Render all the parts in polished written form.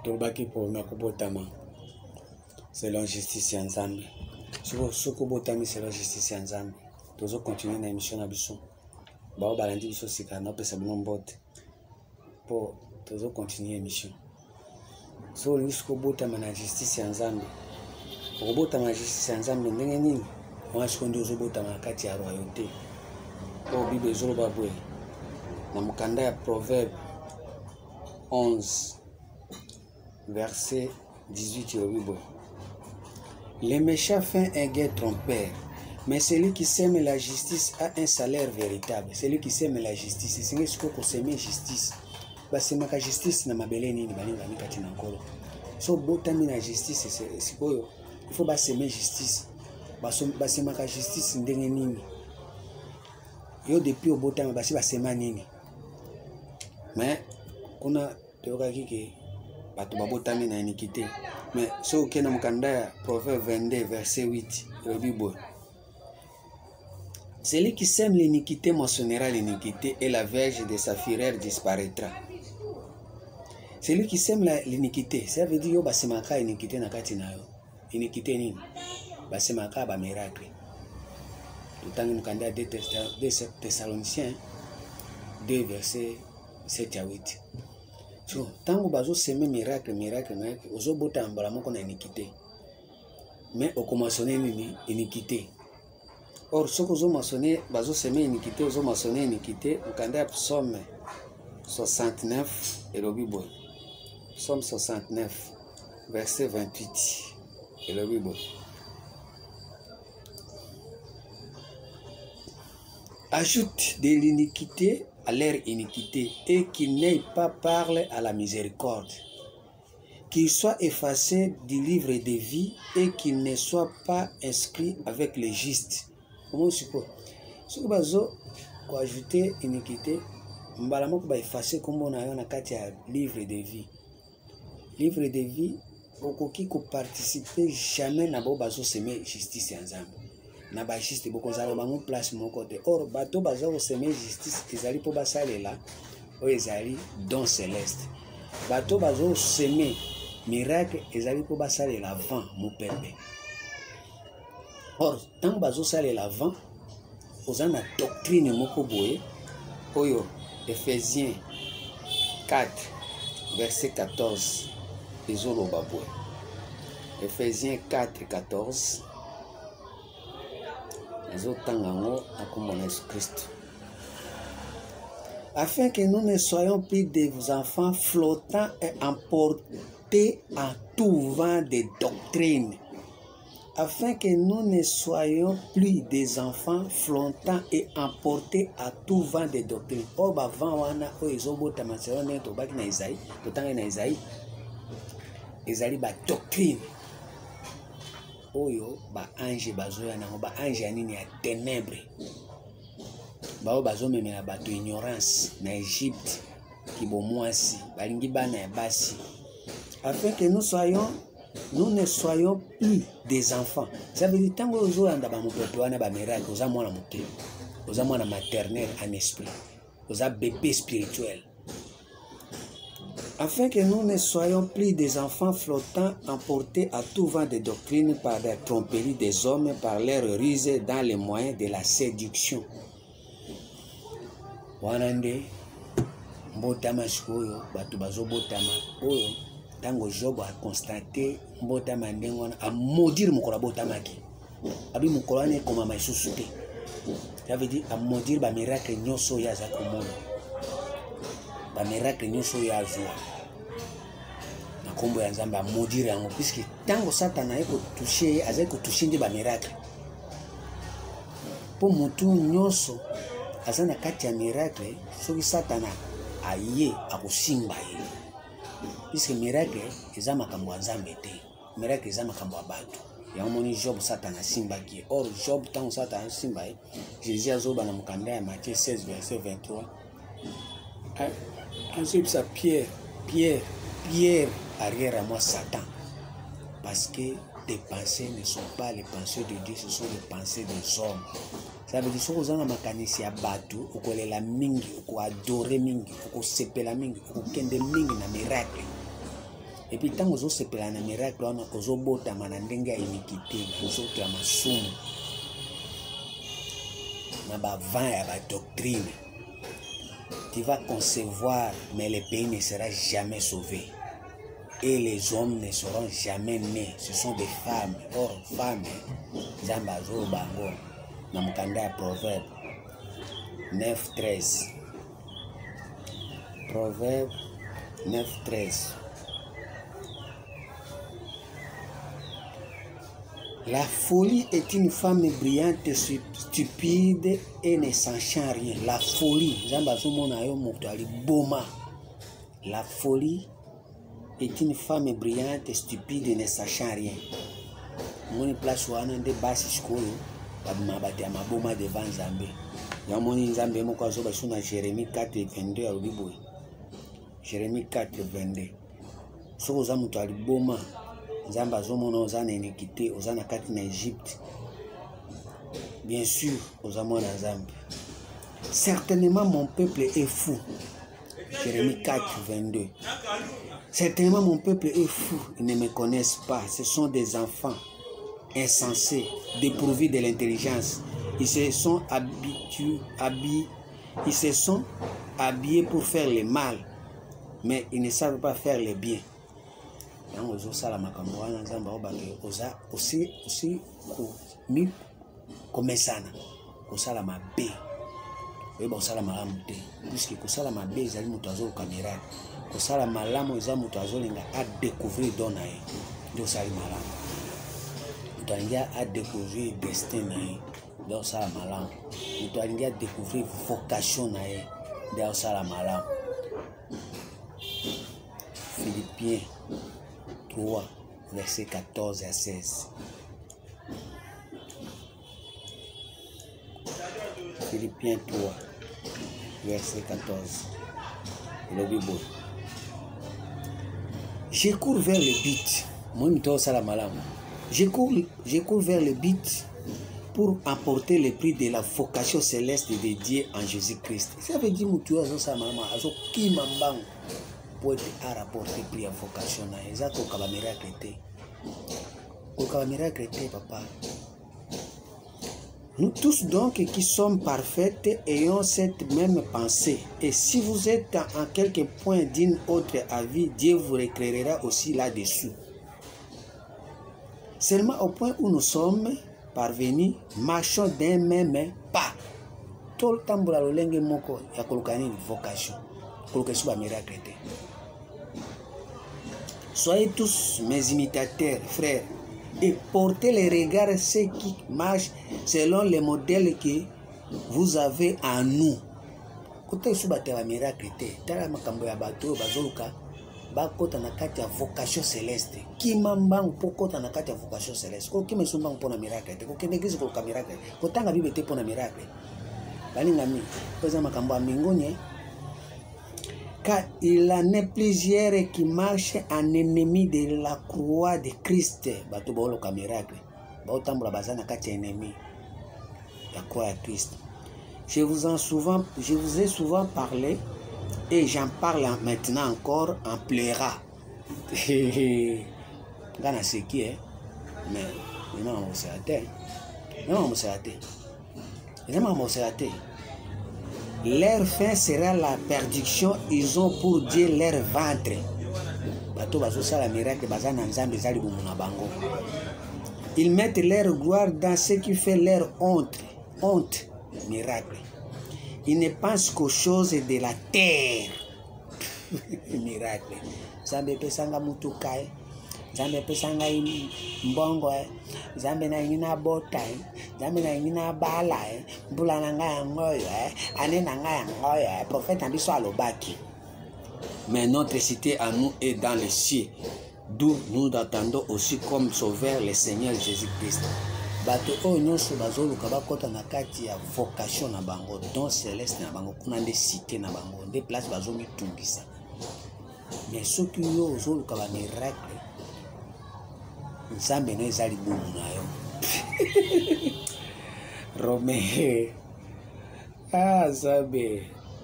Tobaki pour nakobotama selon justice ya Nzambe. Soko botami selon justice ya Nzambe. Tozo continuer na émission na biso. Bao balandi biso sika na pesa bino mbote. Po tozo continuer émission. So lisiko botama na justice ya Nzambe. Okobotama na justice ya Nzambe ndenge nini? Mwa sikondi ozo botama kati ya royauté. Po Bible ezolo babwe. Na mukanda ya Proverbe 11 verset 18 au Bible. Les méchants font un gain trompeur, mais celui qui sème la justice a un salaire véritable. Celui qui sème la justice, c'est ce qu'on sème justice. C'est ma justice na mabele nini balinga mikati na nkolo. So botami na justice c'est quoi? Il faut semer justice. C'est ma justice ndenge nini. Yo depuis au botami basi basema nini. Mais kuna tokaki ke bato babotami na iniquité. Mais ce qui est dans le Proverbe 22, verset 8, le Bible. Celui qui sème l'iniquité moissonnera l'iniquité et la verge de sa fureur disparaîtra. Celui qui sème l'iniquité, ça veut dire que c'est iniquité na kati na yo. Iniquité ni c'est ba miracle. Tout temps nous candidat 2 Thessaloniciens 2 verset 7 à 8. So, tango bazo seme miracle, ozo bota mbala moko na iniquité. Mais au commençonné nini iniquité. Or ce que ozo maçonné bazo seme iniquité, ozo maçonné iniquité, ukanda psaume 69 et le Bible. Psaume 69 verset 28 et le Bible. Ajoute de l'iniquité à leur iniquité et qu'ils n'aient pas parlé à la miséricorde, qu'ils soient effacés du livre de vie et qu'ils ne soient pas inscrits avec les justes. Comment c'est quoi? Ce que bazo ko ajouter iniquité, mbalamo ko ba effacer comme on a yon kati ya livre de vie. Livre de vie okoki ko participer jamais na bo bazo semer justice ya Nzambe. Na ba justice boko zalo bango place mon côté. Or bato bazo semer justice ezali po basalela o ezali don céleste. Bato bazo semer miracle ezali po basalela vent mo pembe. Or tant bazo salela vent ozana doctrine moko boye oyo Ephésiens 4 verset 14 ezolo baboye. Ephésiens 4 14 afin que nous ne soyons plus des enfants flottants et emportés en tout vent de doctrine. Afin que nous ne soyons plus des enfants flottants et emportés à tout vent de doctrine. Or, vent wana o ezobo tamasero ne to baki na Isaïe, to tanga na Isaïe. Ezali ba doctrine. Oyo ba ange bazoya na ba ange anini ya ténèbres. Bao bazo memela bato ignorance na Égypte ki bomwasi balingi bana ya basi. Afin que nous ne soyons plus des enfants. Ça veut dire tango ozo anda ba mopepe wana ba miracle oza mwana moke. Oza mwana maternel en esprit. Oza bébé spirituel. Afin que nous ne soyons plus des enfants flottants emportés à tout vent de doctrine par la tromperie des hommes, par leur ruse dans les moyens de la séduction. Wanande, mbotama shikoyo, batu bazo botama, oyo, tango Job a constaté, mbotama ndengwana, a maudire mukora botamaki. Abi mukora ne koma maisusuke. Ça veut dire, a maudire ba miracle nyoso ya za komono. Ba miracle nyoso ya azua. Na kombo ya Nzambe a maudire yango, puisque tango Satan a touché, a touché ndi ba miracle. Po mutu nyoso, azana kati ya miracle, soki Satana aye akusimba ye. Puisque miracle eza makambo ya Nzambe te. Miracle eza makambo ya bato. Ya moni Job Satana simba ki. Or Job tango Satana simba ye, Jésus azoba na mukanda ya Matthieu 16 verset 23. Ensuite ça Pierre arrière à moi Satan. Parce que tes pensées ne sont pas les pensées de Dieu, ce sont les pensées des hommes. Ça veut dire que si vous avez makanisi ya batu, ukolela mingi, uko adore mingi, uko sepela mingi, uko kende mingi na miracle. Et puis tant que se pela na miracle on a bota manandenge ya iniquité na masumu na ba vent ya ba doctrine. Tu vas concevoir, mais le pays ne sera jamais sauvé. Et les hommes ne seront jamais nés. Ce sont des femmes. Or, femmes, Zambazo Bango, Namkanda Proverbe 9:13. Proverbe 9:13. La folie est une femme brillante, stupide et ne sachant rien. La folie, la folie est une femme brillante, stupide et ne sachant rien. Moni place où on a des basses scolaires, babmabate amaboma devant Zambé. Yamoni Zambé moko azoba suna Jérémie 4:22 à Obiboy. Jérémie 4:22. So oza muto aliboma. Zamba zomona oza na iniquité, oza na kati na Égypte. Bien sûr, oza mwana Zambé. Certainement mon peuple est fou. Jérémie 4:22. Certainement mon peuple est fou, ils ne me connaissent pas. Ce sont des enfants insensés, dépourvus de l'intelligence. Ils se sont habillés pour faire le mal, mais ils ne savent pas faire le bien. Ozo sala makambo wana nzamba obake oza aussi mi komesana kosala mabe oyeba kosala malamu te puisque kosala mabe ezali moto azoluka miracle kosala malamu eza moto azolinga adécouvrir don na ye nde osali malamu moto alingi adécouvrir destin na ye nde osala malamu moto alingi adécouvrir vocation na ye nde osala malamu. Philippiens 3, versets 14 à 16. Philippiens 3, verset 14. Le Bible. Je cours vers le but. Je cours vers le but pour apporter le prix de la vocation céleste de Dieu en Jésus-Christ. Ça veut dire que tu as pour rapporter prix à vocation. Papa. Nous tous donc qui sommes parfaits ayons cette même pensée. Et si vous êtes en quelque point d'une autre avis, Dieu vous éclairera aussi là-dessous. Seulement au point où nous sommes parvenus, marchons d'un même pas. Tout le temps, il y a une vocation. Miracle. Soyez tous mes imitateurs, frères, et portez les regards ceux qui marchent selon les modèles que vous avez en nous. Côté subatera miracle, tala makambo ya bato bazoluka bakota na kati ya vocation céleste. Kimambang pokota na kati ya vocation céleste. Ko kimesumba mpona miracle, ko kendegezi ko ka miracle. Ko tanga bible te pona miracle. Balinga mi, poza makambo ya mbinguni. Car il en est plusieurs qui marchent en ennemi de la croix de Christ. Bato bolo ka miracle. Ba otambula bazana kati ya ennemi la croix de Christ. Je vous ai souvent parlé et j'en parle maintenant encore en pleurant. Gana c'est qui est mais non on s'est raté. Non on s'est raté. Non on s'est raté. Leur fin sera la perdition, ils ont pour Dieu leur ventre. Bato bazo sala miracle bazana nzambe zali bumuna bango. Ils mettent leur gloire dans ce qui fait leur honte. Honte, miracle. Ils ne pensent qu'aux choses de la terre. Miracle. Zambe pesanga mutukai. Zambe pesanga mbongo. Zambe na ingina botai. Zambe na ingina bala. Mbula na ngaya ngoyo. Ane na ngaya ngoyo. Prophète ambiso alobaki. Mais notre cité à nous est dans les cieux, d'où nous attendons aussi comme sauveur le Seigneur Jésus-Christ. Bato o nyonso bazoluka bakota na kati ya vocation na bango, don céleste na bango, kuna nde cité na bango, nde place bazomi tungisa. Mais soki yo ozoluka ba miracle, nzambe no ezali bomu na yo. Rome. Ah,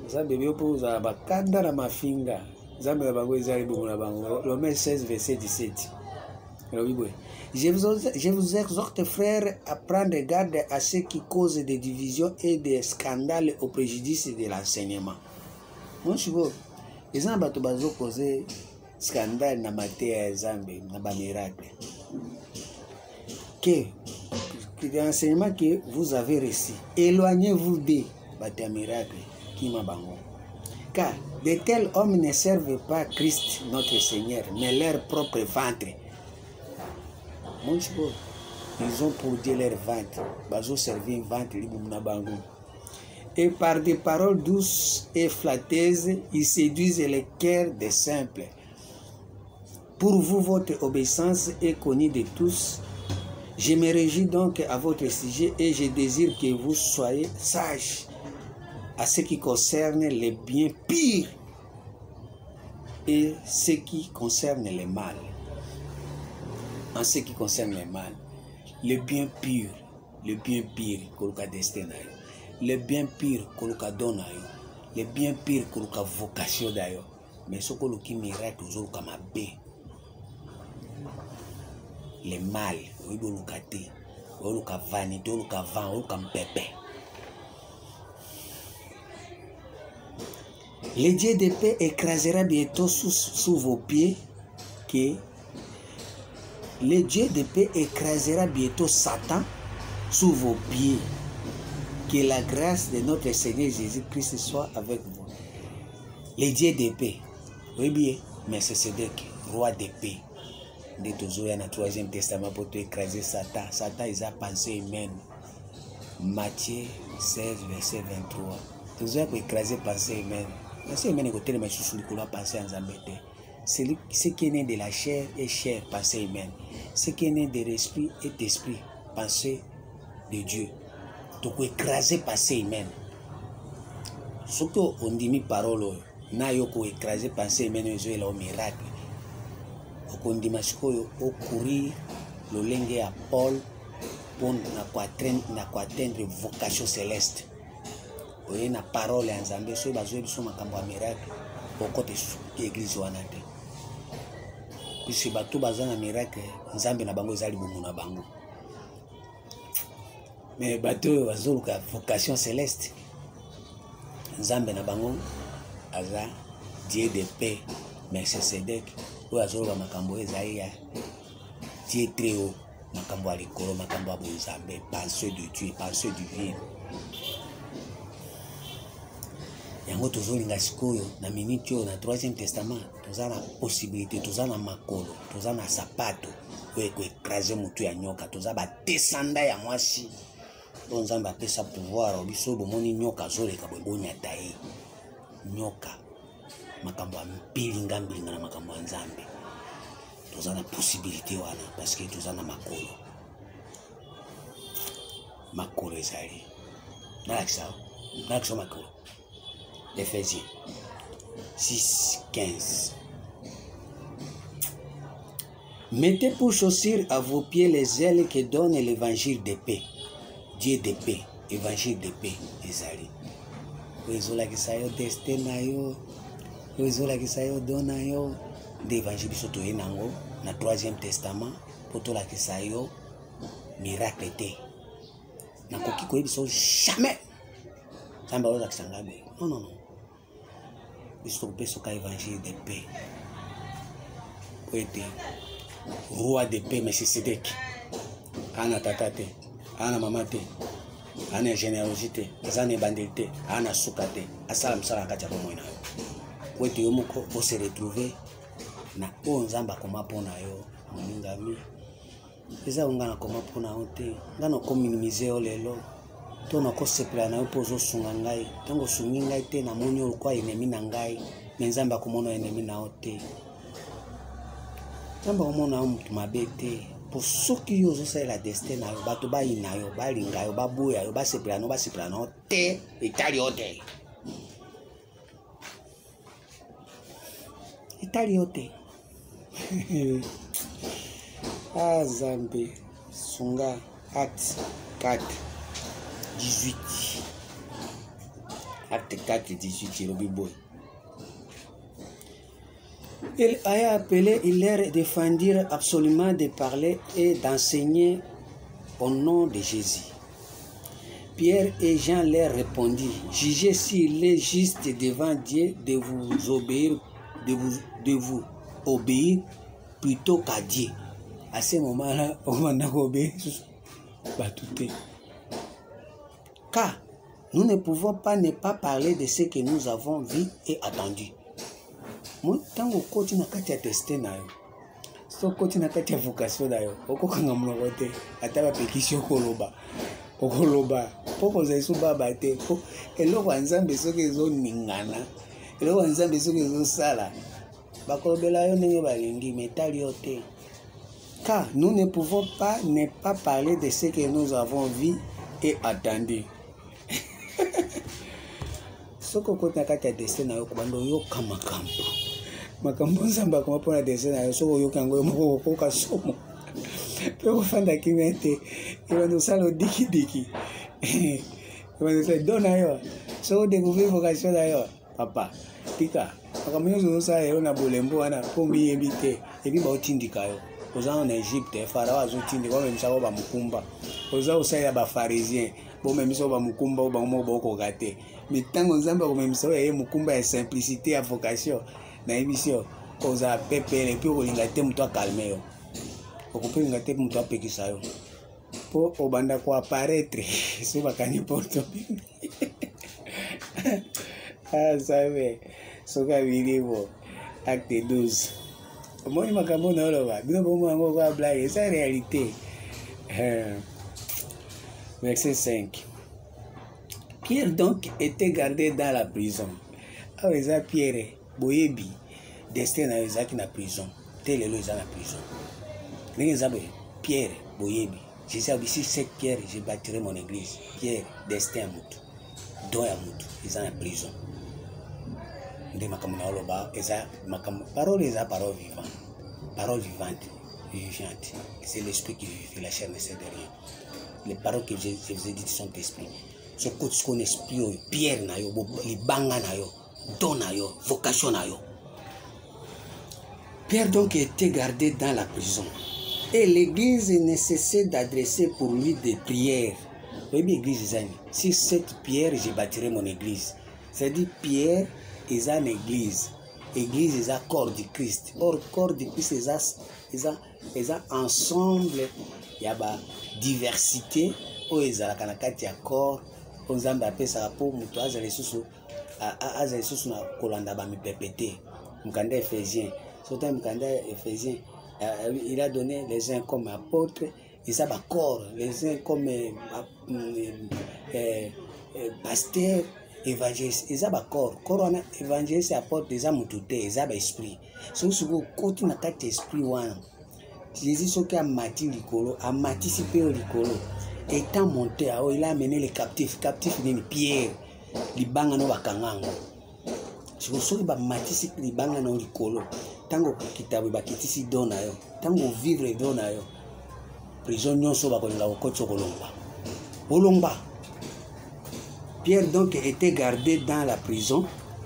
Nzambe biopo za bakanda na mafinga. Romains 16, verset 17. Je vous exhorte, frères, à prendre garde à ceux qui causent des divisions et des scandales au préjudice de l'enseignement. Moi, je vois, les gens qui causent scandale na matière Zambé, na ba miracle. Que l'enseignement que vous avez reçu, éloignez-vous des miracles qui m'a bango. Car de tels hommes ne servent pas Christ notre Seigneur, mais leur propre ventre. Ils ont pour Dieu leur ventre. Ils ont servi un ventre. Et par des paroles douces et flatteuses, ils séduisent les cœurs des simples. Pour vous, votre obéissance est connue de tous. Je me réjouis donc à votre sujet et je désire que vous soyez sages à ce qui concerne les biens pires et ce qui concerne les mal. En ce qui concerne les mal, le bien pur, koluka destin d'ailleurs, le bien pur, koluka don d'ailleurs, le bien pur, koluka vocation d'ailleurs, mais ce koluki miracle, koluka mabe, le mal, koluka te, koluka vanité, koluka vent, koluka mpépé. Le Dieu de paix écrasera bientôt sous vos pieds le Dieu de paix écrasera bientôt Satan sous vos pieds. Que la grâce de notre Seigneur Jésus-Christ soit avec vous. Le Dieu de paix. Oui bien, mais c'est Sédèque, roi de paix. De toujours dans le 3e testament pour écraser Satan. Satan, il a pensé humaine. Matthieu 16, verset 23. Toujours pour écraser pensée humaine. Pensée humaine, côté de mes sous le pensée en Zambété. Ce qui est né de la chair est chair, pensée humaine. Ce qui est né de l'esprit est esprit, pensée de Dieu. Donc, écraser pensée humaine. Ce qu'on dit mes paroles, n'a yo ko écraser pensée humaine, ils ont un miracle. On dit mascoyo au courir, le lingue à Paul pour atteindre vocation céleste. Il y a une parole en Zambie, so bazo biso makambo miracle. Au côté l'église wanate. Puisque bato bazana miracle, Nzambe na bango ezali bomu na bango. Mais bato bazo ka vocation céleste. Nzambe na bango aza Dieu de paix, Melchisedec. Ou azo ba makambo ezali ya Dieu très haut, makambo alikolo, makambo abo Nzambe, pensée de Dieu, pensée divine. Yango tozolinga sikoyo na minute oyo na 3e testament toza na possibilité, toza na makolo, toza na sapato oyo ekoekrase motu ya nyoka, toza batesanda ya mwasi oyo Nzambe apesa pouvoir biso bomoni nyoka azoleka bonyata ye nyoka makambo ya mpilinga na makambo ya Nzambe toza na possibilité wana parce que toza na makolo ezali nalakisa makolo. Éphésiens 6, 15. Mettez pour chaussure à vos pieds les ailes que donne l'évangile de paix. Dieu de paix, évangile de paix, ezali. Oezola kisayo destin na yo, oezola kisayo don na yo, d'évangile biso toye nango na 3e testament pour tola kisayo miracle te. Na koki ko biso jamais. Samba oza kisanga boye. Non. Biso peso ka évangile de paix. Oete roi de paix Melchisedec. Ana tata te, ana mama te, ana générosité, ana bandité, ana sukate, asala msala kacha kwa mwana. Oete yo moko o se retrouver na o Nzamba koma pona yo moningami. Eza unga na koma pona ote, ngana ko minimiser o lelo. Tona ko sepela na yo pozo sunga ngai, tango sungi ngai te na moni o kwa ennemi na ngai, Nzambe akomona ennemi na ote. Nzambe akomona mutu mabe te. Pour soki yo la destin na yo, bato ba ina yo, ba linga yo, ba boya yo, ba sepela na ote, etali ote. Etali ote. Ah Nzambe, sunga Acte 4. 18. Acte 4, 18, Jerobi Boy. Il a appelé, il leur défendit absolument de parler et d'enseigner au nom de Jésus. Pierre et Jean leur répondirent, jugez s'il est juste devant Dieu de vous obéir plutôt qu'à Dieu. À ce moment-là, on m'a obéi. Car nous ne pouvons pas ne pas parler de ce que nous avons vu et entendu. Moi, tant que côté n'a qu'à tester na yo, so côté n'a qu'à vocation na yo, oko kanga mlokote, ataba pétition koloba, okoloba, poko zesu baba te, po eloko nzambe soki ezo ningana, eloko nzambe soki ezo sala, bakolobela yo ndenge balingi metali yo te. Car nous ne pouvons pas ne pas parler de ce que nous avons vu et entendu. Soko côté n'a qu'à tester na yo, kubando yo kamakambo. Makambo nzamba kama pona desena yo soko yo kango mo ko ka somo pe ko fanda kimete ibando salo diki diki ibando se dona yo so découvrir vocation da yo papa tika makambo yo sa yo na bolembo ana kombi yebite ebi ba otindika yo oza en Égypte farao azotindi ko memisa ko ba mukumba oza osaya ba pharisien bo memisa ba mukumba ba mo boko gate mitango nzamba ko memisa ye mukumba ya simplicité ya vocation na émission oza pepe et puis olinga te muto calme yo okupelinga te muto apekisa yo po obanda ko apparaître so bakani porto ah sabe soka bilivo acte 12 omoni makambo na oloba bino bomo yango kwa blague c'est réalité. Verset 5. Pierre donc était gardé dans la prison. Ah oui, ça Pierre boyebi destin na Isaac na prison tel est dans la prison. N'exemple Pierre boyebi Jésus a dit si c'est Pierre je bâtirai mon église. Pierre destin à mutu don ya mutu ils sont en prison. Ndé makamuna oloba eza makam parole eza parole vivante vivante c'est l'esprit qui vivifie, la chair ne sait de rien. Les paroles que je vous ai dites sont esprit. Ce qu'on esprit Pierre na yo li banga na yo don na yo vocation na yo. Pierre donc était gardé dans la prison et l'église ne cessait d'adresser pour lui des prières. Oui, l'église si cette pierre je bâtirai mon église. C'est-à-dire Pierre est une église. Église est un corps du Christ. Or corps du Christ est un ensemble. Il y a ba diversité. O ezala kanakati ya corps. Onzambe apesa po muto azale susu na kolanda ba mipepete. Mukanda Éphésiens. Surtout mukanda Éphésiens. Il a donné les uns comme apôtres, ils ont corps, les uns comme pasteurs, évangélistes, ils ont corps, évangélistes, apôtres, ils ont tout, ils ont esprit. Ce qui est côté na carte esprit wana. Jésus ce qui a mati likolo, a matisipé au likolo. Étant monté, il a amené les captifs, nini Pierre, libanga no bakangango. Ce qui ba matisi libanga no likolo. Tango kitabu bakitisi dona yo tango vivre dona yo prison nyonso bakolinga kokotso kolomba. Pierre donc était gardé dans la prison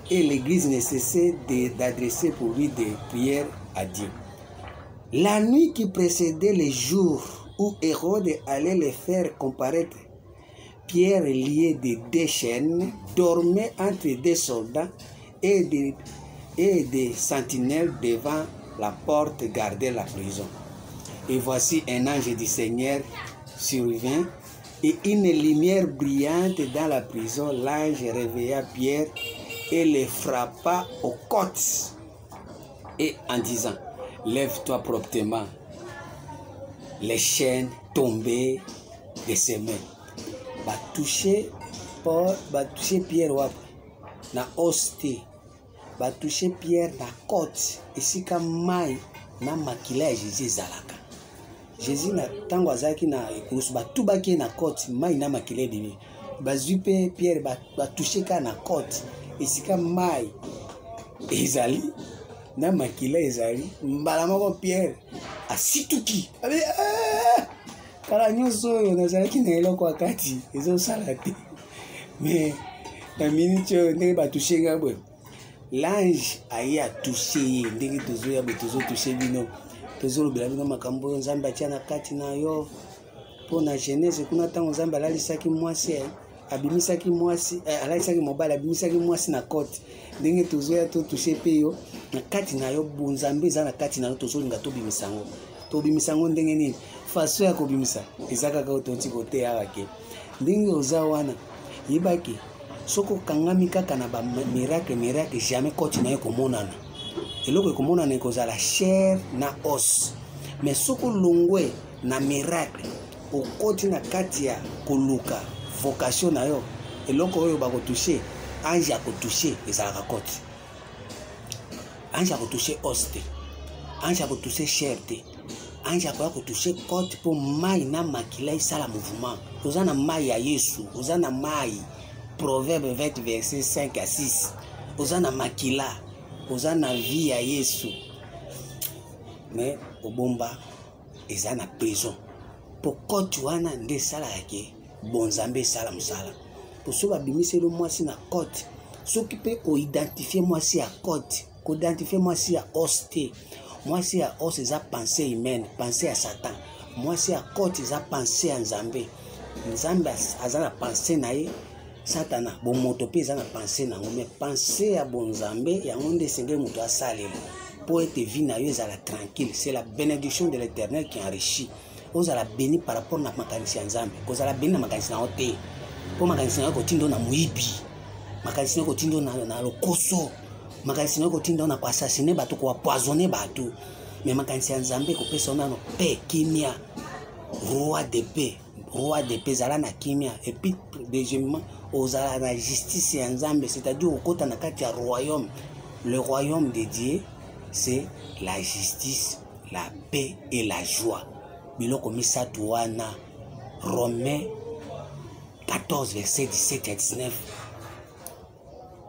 et l'église ne cessait d'adresser pour lui des prières à Dieu. La nuit qui précédait les jours où Hérode allait les faire comparaître, Pierre, lié de deux chaînes, dormait entre des soldats et des sentinelles devant la porte gardaient la prison. Et voici un ange du Seigneur survint et une lumière brillante dans la prison. L'ange réveilla Pierre et le frappa aux côtes et en disant, lève-toi promptement. Les chaînes tombaient de ses mains. Va toucher Pierre na hoste. Va toucher Pierre na côte et si comme mai na makila Jésus zalaka. Jésus na tango azaki na ekulusu ba tubaki na côte mai na makila dini. Ba zupe Pierre ba toucher ka na côte et si comme mai ezali na makila ezali mbala moko Pierre asituki. Abe kala nyonso yo nazalaki na eloko akati ezo sala te. Mais na minute ndenge ba toucher ngabwe l'ange aye a touché ye ndenge tozoya bo touché bino tozolobela bino makambo oyo nzambe atia na kati na yo mpo na genèse kuna ntango nzambe alalisaki mwasi abimisaki mwasi alalisaki mobali abimisaki mwasi na kote ndenge tozoya touché mpe yo na kati na yo bonzambe eza na kati na yo tozolinga tobimisa yango ndenge nini faso ya kobimisa eza kaka otonti kote awa ke ndenge oza wana yebaki soko kangami kaka na ba miracle jamais koti na yo komonana eloko ekomonana ekozala chair na os mais soko longwe na miracle okoti na kati ya koluka vocation na yo eloko oyo bakotouche ange akotouche ezalaka koti ange akotouche os te ange akotouche chair te ange akoya kotouche kote mpo mai na makila esala mouvement oza na mai ya yesu oza na mai Proverbe 20 verset 5 à 6 oza na makila oza na vie ya yesu mais obomba eza na prison po kote wana nde esalaka ke bonzambe esala mosala po so babimiseli mwasi na kote soki mpe koidentifie mwasi ya kote koidentifie mwasi ya os te mwasi ya os eza pensée humaine pensée ya satan mwasi ya kote eza pensée ya nzambe nzambe aza na pensée na ye satana bomoto mpe eza na pensée nango mais pensée ya bonzambe yango nde esengeli moto asalela mpo ete vie na yo ezala tranquille c'est la bénédiction de l'éternel qui enrichit ozala béni par rapport na makanisi ya nzambe kozala béni na makanisi na yo te mpo makanisi na yo kotinda na moyibi makanisi na yo kotinda na lokoso makanisi na yo kotinda na koassassine bato koapoisonne bato mais makanisi ya nzambe kopesa nano paix kimia roi de paix zala na kimia et puis deuxièmement ozala na justice ya nzambe c'est-à-dire okota na kati ya royaume le royaume de Dieu c'est la justice la paix et la joie biloko misatu wana Romains 14 verset 17 à 19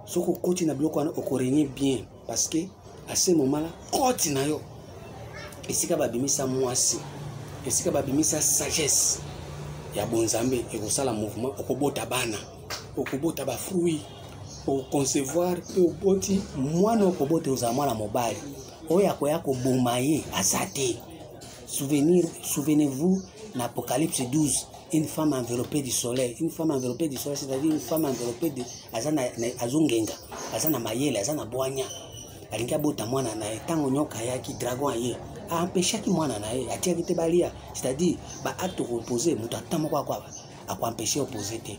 soko koti na biloko wana okorenie bien parce que à ce moment là koti na yo esika babimisa mwasi esika babimisa sagesse ya bonzambe ekosala mouvement okobota bana okobota ba fruit okoncevoir pe oboti mwana okobota ozala mwana mobali oyo akoya koboma ye aza te souvenez-vous na Apocalypse 12 une femme enveloppée du soleil c'est-à-dire une femme enveloppée de azongenga aza na mayele aza na bwanya alingi abota mwana na ye ntango nyoka yaki dragon aye aempêchaki mwana na ye atiaki te balia c'est-à-dire baacte okopose moto ata moko akoempêche opose te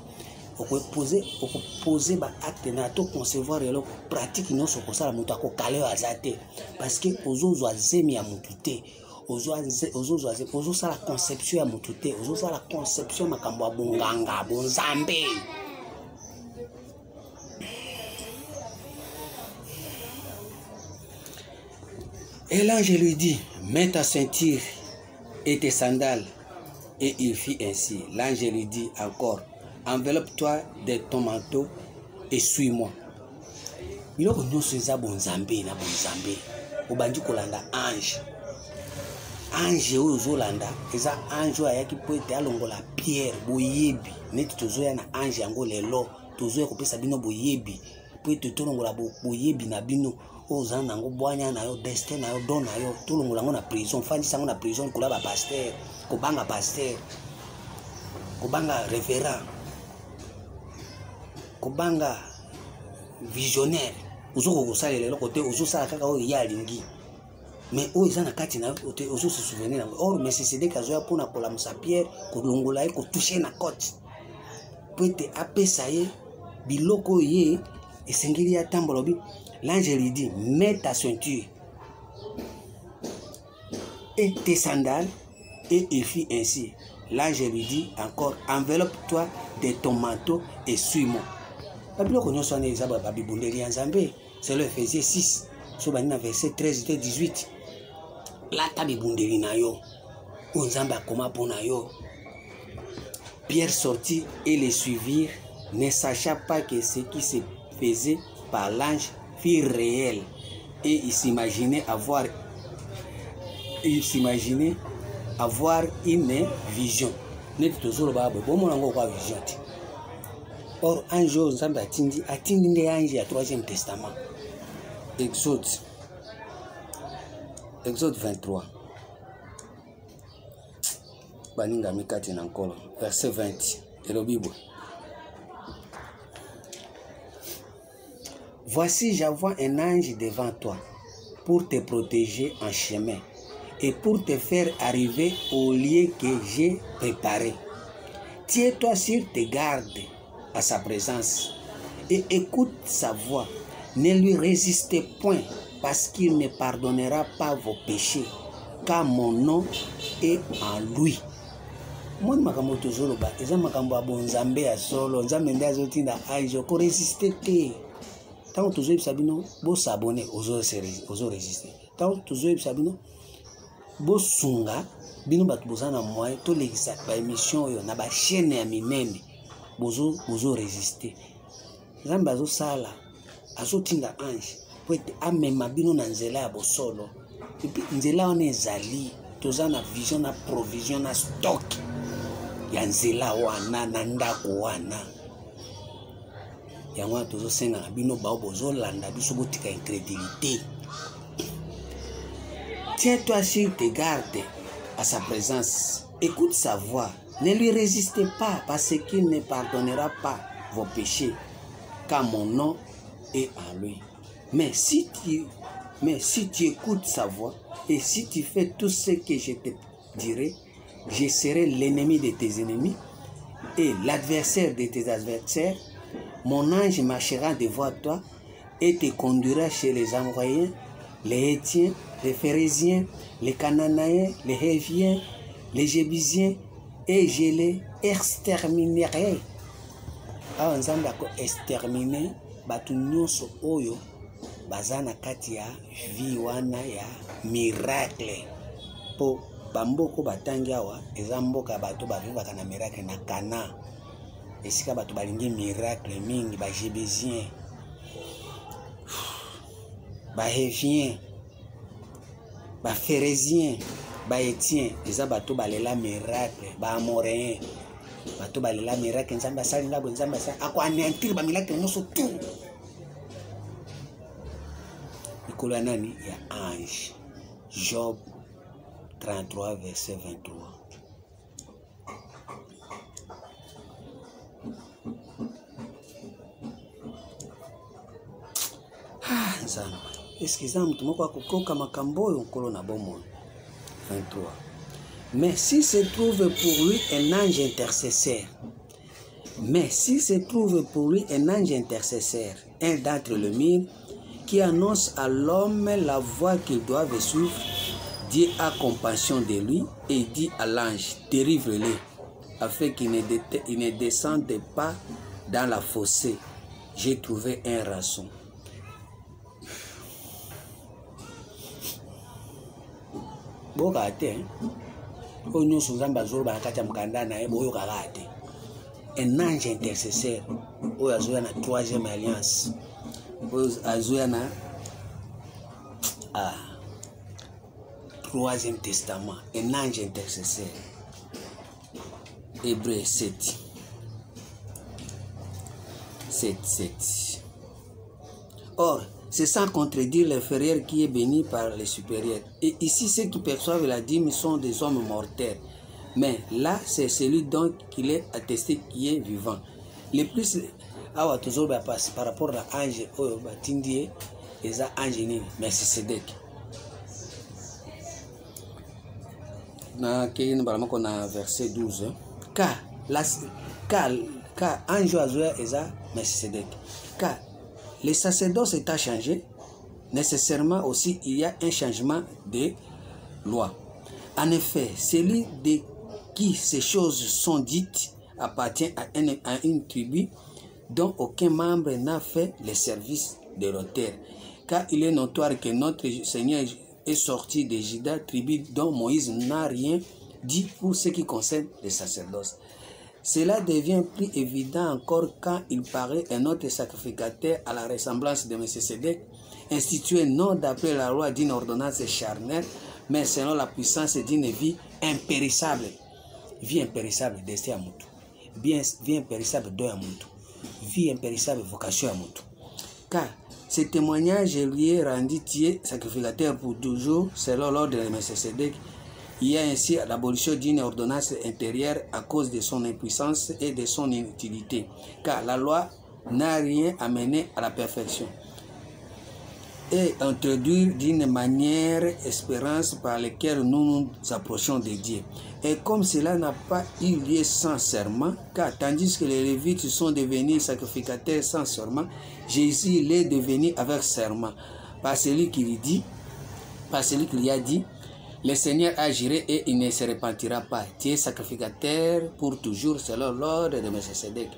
okopose baacte na to concevoir eloko pratique nyonso okosala moto akokala oyo aza te parce que ozozwa zemi ya motu te ozosala conception ya motu te ozosala conception makambo ya bonganga bonzambe et l'ange lui dit mets ta ceinture et tes sandales et il fit ainsi l'ange lui dit encore enveloppe-toi de ton manteau et suis-moi biloko nyonso eza bonzambe na bonzambe obandi kolanda ange oyo ozolanda eza ange oyo ayaki mpo ete alongola pierre boyebi neti tozoya na ange yango lelo tozoya kopesa bino boyebi mpo ete tolongola boyebi na bino oyo oza nango bwanya na yo destin na yo don na yo tolongola yango na prison fandisa yango na prison kola bapaster kobanga paster kobanga révérend kobanga visionnaire ozokokosalela eloko te ozosala kaka oyo ye alingi mais oyo eza na kati na yo te ozose souvenir yango or Melchisedek azoya mpona kolamusa pierre kolongola ye kotouche na kote mpo ete apesa ye biloko oyo ye esengeli ye atambola obi l'ange lui dit mets ta ceinture et tes sandales et il fit ainsi l'ange lui dit encore enveloppe-toi de ton manteau et suis-moi babiloko nyonso wana eza babibundeli ya nzambe c'est le Ephésiens 6 so bani na verset 13 et 18 lata bibundeli na yo oyo nzambe akoma mpo na yo. Pierre sortit et les suivirent, ne sachant pas que ce qui se faisait par l'ange fut réel, et il s'imaginait avoir une vision. Or, ange oyo nzambe atindi nde ange ya 3e testament. Exode 23. Baninga mikati na nkolo. Verset 20. Et le Bible. Voici, j'envoie un ange devant toi pour te protéger en chemin et pour te faire arriver au lieu que j'ai préparé. Tiens-toi sur tes gardes à sa présence et écoute sa voix. Ne lui résistez point parce qu'il ne pardonnera pas vos péchés, car mon nom est en lui. Moi, makambo tozoloba, eza makambo abonzambe ya solo, nzambe nde azotinda aijo ko résister te. Tant que tu sabino, bo s'abonner aux résister. Tant que tu sabino, bo sunga, bino batu bozana moyen to l'exa ba émission yo na ba chaîne ya minene, bozo résister. Nzambe azo sala, azo tinda ange, po ete amema bino na nzela ya bosolo. Et puis nzela wana ezali, tozana vision na provision na stock. Ya nzela wana na ndako wana. Yango tozo senga na bino bao bozo landa biso botika incrédulité. Tiens-toi sur tes gardes à sa présence. Écoute sa voix. Ne lui résistez pas parce qu'il ne pardonnera pas vos péchés, car mon nom est en lui. Mais si tu écoutes sa voix et si tu fais tout ce que je te dirai, je serai l'ennemi de tes ennemis et l'adversaire de tes adversaires. Mon ange marchera devant toi et te conduira chez les Amoréens, les Hétiens, les Phérésiens, les Cananéens, les Héviens, les Jébusiens, et je les exterminerai. Alors, nous allons exterminer batu nyonso oyo bazana kati ya vie wana ya miracle. Po bamboko batangi awa eza mboka bato bavivaka na miracle na Kana. Esika bato balingi miracle mingi, ba Jébusien, ba Hévien, ba Phérésiens, ba Hétiens, eza bato balela miracle, ba Amoréens, bato balela miracle, nzambe asali ngabo, nzambe asali ako anéantir ba miracle nyonso tout. Ikolo ya nani ya ange. Job 33 verset 23. Est-ce que ça me tombe quoi kokoka makambo yo nkolo na bomo 23. Mais si se trouve pour lui un ange intercesseur, un d'entre le mille, qui annonce à l'homme la voie qu'il doit suivre, Dieu a compassion de lui et dit à l'ange, délivre-le, afin qu'il ne descende pas dans la fossée. J'ai trouvé un rançon. Boka te, onyo sunzamba zoro bakata mkanda na ebo yoka gate. Un ange intercesseur, oyo azoya na troisième alliance, oyo azoya na troisième testament, un ange intercesseur. Hébreux 7. Or, c'est sans contredire l'inférieur qui est béni par les supérieurs. Et ici, ceux qui perçoivent la dîme sont des hommes mortels. Mais là, c'est celui dont il est attesté qui est vivant. Le plus, toujours par rapport à l'ange, Tindie, et ça, ange, Melchisedec. On a verset 12. Car ange Azoya et ça, Melchisedec. Car le sacerdoce est à changer, nécessairement aussi il y a un changement de loi. En effet, celui de qui ces choses sont dites appartient à une tribu dont aucun membre n'a fait le service de l'auteur. Car il est notoire que notre Seigneur est sorti de Juda, tribu dont Moïse n'a rien dit pour ce qui concerne le sacerdoce. Cela devient plus évident encore quand il paraît un autre sacrificateur à la ressemblance de Melchisedec, institué non d'après la loi d'une ordonnance charnelle, mais selon la puissance d'une vie impérissable. Vie impérissable, destin à Moutou. Vie impérissable, deuil à Moutou. Vie impérissable, vocation à Moutou. Car Ce témoignage lui est rendu tiers sacrificateur pour toujours, selon l'ordre de Melchisédek. Il y a ainsi l'abolition d'une ordonnance intérieure à cause de son impuissance et de son inutilité, car la loi n'a rien amené à la perfection. Et introduire d'une manière espérance par laquelle nous nous approchons de Dieu. Et comme cela n'a pas eu lieu sans serment, car tandis que les Lévites sont devenus sacrificateurs sans serment, Jésus l'est devenu avec serment. Par celui qui lui a dit, le Seigneur agira et il ne se repentira pas. Tu es sacrificateur pour toujours selon l'ordre de Melchisédek.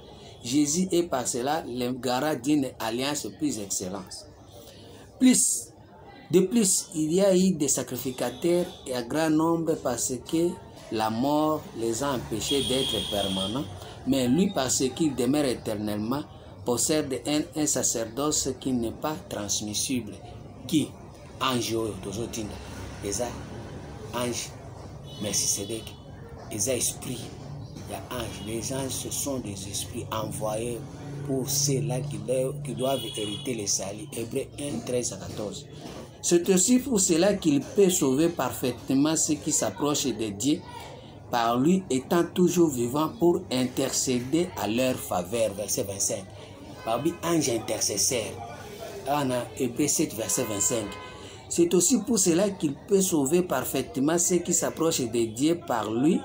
Jésus est par cela le garant d'une alliance plus excellente. De plus, il y a eu des sacrificateurs et un grand nombre parce que la mort les a empêchés d'être permanents, mais lui, parce qu'il demeure éternellement, possède un sacerdoce qui n'est pas transmissible. Qui? Ange, les anges, Melchisédek, les esprits, les anges, ce sont des esprits envoyés pour ceux-là qui doivent hériter les salis. Hébreux 1, 13 à 14. C'est aussi pour cela qu'il peut sauver parfaitement ceux qui s'approchent de Dieu, par lui étant toujours vivant pour intercéder à leur faveur. Verset 25. Par lui, ange intercesseur. On a Hébreux 7, verset 25. C'est aussi pour cela qu'il peut sauver parfaitement ceux qui s'approchent de Dieu par lui,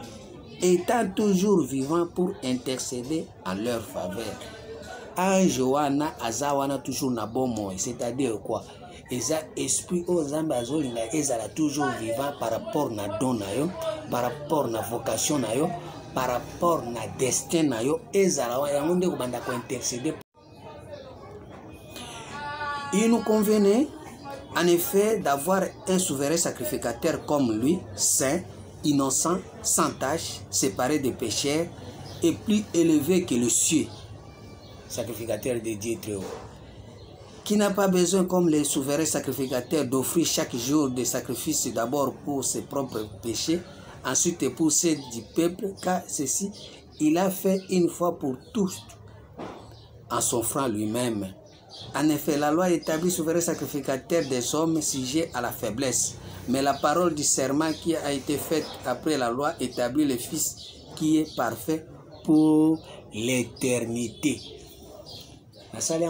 étant toujours vivant pour intercéder en leur faveur. Ange wana azawana toujours na bon moi, c'est-à-dire quoi? Eza esprit aux âmes azolinga ezala toujours vivant par rapport na don na yo, par rapport na vocation na yo, par rapport na destin na yo, ezala yango nde kobanda ko intercéder. Il nous convenait en effet d'avoir un souverain sacrificateur comme lui, saint, innocent, sans tache, séparé des pécheurs et plus élevé que le ciel, sacrificateur de Dieu très haut, qui n'a pas besoin comme les souverains sacrificateurs d'offrir chaque jour des sacrifices d'abord pour ses propres péchés, ensuite pour ceux du peuple, car ceci il a fait une fois pour tous en s'offrant lui-même. En effet, la loi établit souverain sacrificateur des hommes sujets à la faiblesse. Mais la parole du serment qui a été faite après la loi établit le Fils qui est parfait pour l'éternité. Parce que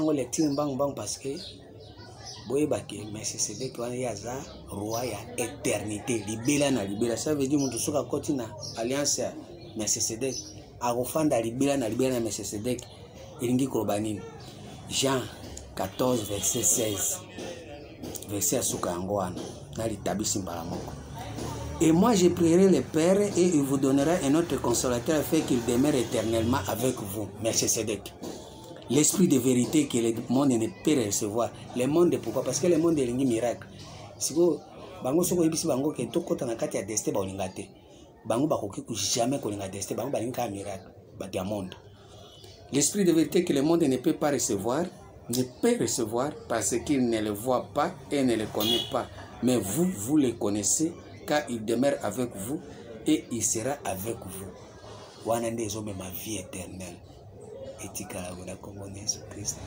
Melchisédek yaza roi ya éternité. Libela na libela. Ça veut dire que soka koti na alliance ya Melchisédek. Agofanda libela na Melchisédek. Iringi korbanini. Jean 14, verset 16. Verset à Soukaangouana. Et moi je prierai le Père et il vous donnera un autre consolateur afin qu'il demeure éternellement avec vous. Melchisédek. L'esprit de vérité que le monde ne peut recevoir. Le monde, pourquoi? Parce que le monde est un miracle. Si vous bango soko ibisi bango ke tokota na kati ya destin ba olingate. Bango bakoki ku jamais kolinga destin, bango balinga miracle. Ba diamond. L'esprit de vérité que le monde ne peut pas recevoir, parce qu'il ne le voit pas et ne le connaît pas. Mais vous, vous le connaissez car il demeure avec vous et il sera avec vous. Wana ndezo ma vie éternelle. Et tika la Jésus Christ.